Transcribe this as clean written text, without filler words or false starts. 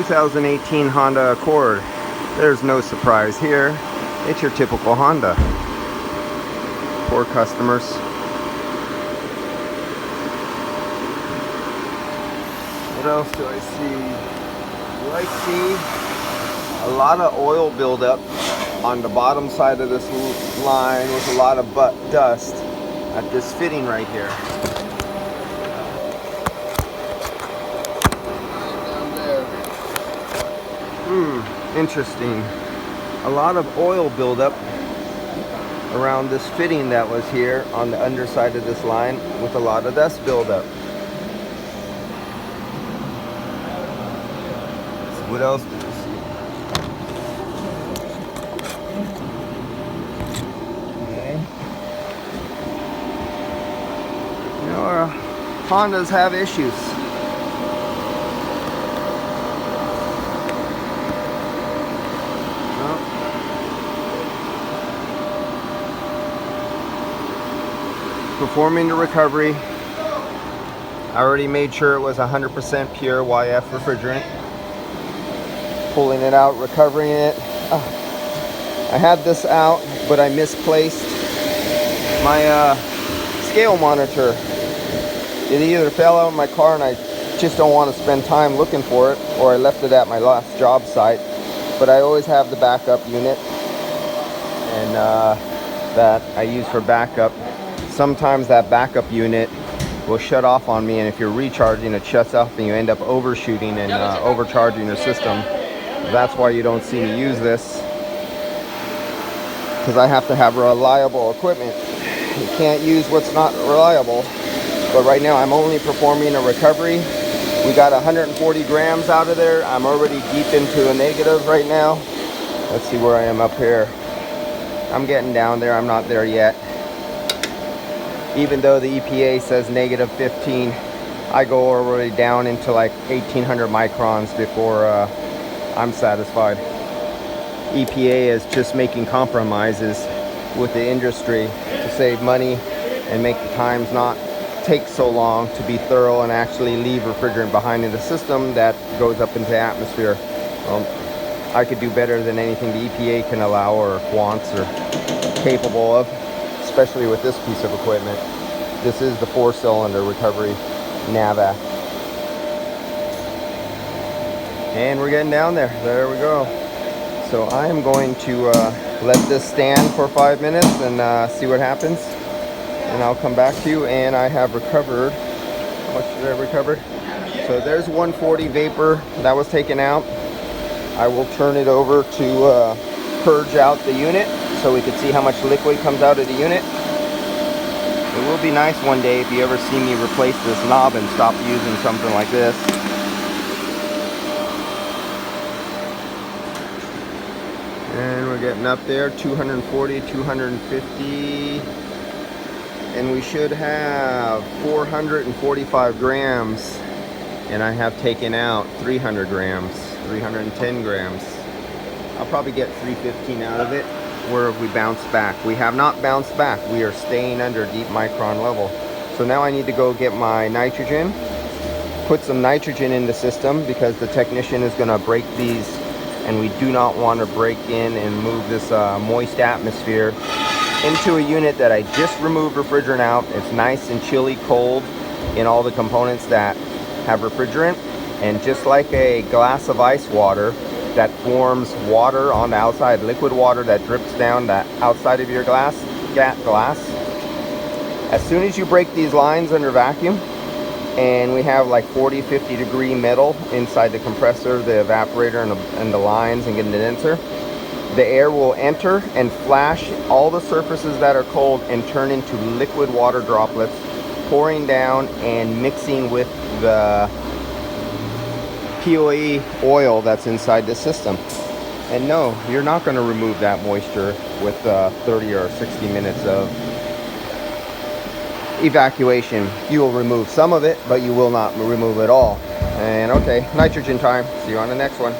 2018 Honda Accord. There's no surprise here. It's your typical Honda. Poor customers. What else do I see? Do I see a lot of oil buildup on the bottom side of this line with a lot of dust at this fitting right here? Interesting. A lot of oil buildup around this fitting that was here on the underside of this line with a lot of dust buildup. So what else do we see? Okay. You know, our Hondas have issues. Performing the recovery. I already made sure it was 100% pure YF refrigerant. Pulling it out, recovering it. I had this out, but I misplaced my scale monitor. It either fell out of my car and I just don't want to spend time looking for it, or I left it at my last job site. But I always have the backup unit, and that I use for backup. Sometimes that backup unit will shut off on me, and if you're recharging, it shuts off and you end up overshooting and overcharging your system. That's why you don't see me use this, because I have to have reliable equipment. You can't use what's not reliable. But right now I'm only performing a recovery. We got 140 grams out of there. I'm already deep into a negative right now. Let's see where I am up here. I'm getting down there. I'm not there yet. Even though the EPA says negative 15, I go already down into like 1800 microns before I'm satisfied. EPA is just making compromises with the industry to save money and make the times not take so long to be thorough and actually leave refrigerant behind in the system that goes up into the atmosphere. I could do better than anything the EPA can allow or wants or capable of, especially with this piece of equipment. This is the 4-cylinder recovery NAVAC. And we're getting down there. There we go. So I am going to let this stand for 5 minutes and see what happens. And I'll come back to you. And I have recovered. How much did I recover? So there's 140 vapor that was taken out. I will turn it over to purge out the unit so we can see how much liquid comes out of the unit. It will be nice one day if you ever see me replace this knob and stop using something like this. And we're getting up there, 240, 250. And we should have 445 grams. And I have taken out 300 grams, 310 grams. I'll probably get 315 out of it. Where have we bounced back? We have not bounced back. We are staying under deep micron level. So now I need to go get my nitrogen, put some nitrogen in the system, because the technician is going to break these, and we do not want to break in and move this moist atmosphere into a unit that I just removed refrigerant out. It's nice and chilly cold in all the components that have refrigerant, and just like a glass of ice water that forms water on the outside, liquid water that drips down the outside of your glass. As soon as you break these lines under vacuum, and we have like 40-50 degree metal inside the compressor, the evaporator, and the lines and condenser, the air will enter and flash all the surfaces that are cold and turn into liquid water droplets, pouring down and mixing with the POE oil that's inside the system. And no, you're not going to remove that moisture with 30 or 60 minutes of evacuation. You will remove some of it, but you will not remove it all. And okay, nitrogen time. See you on the next one.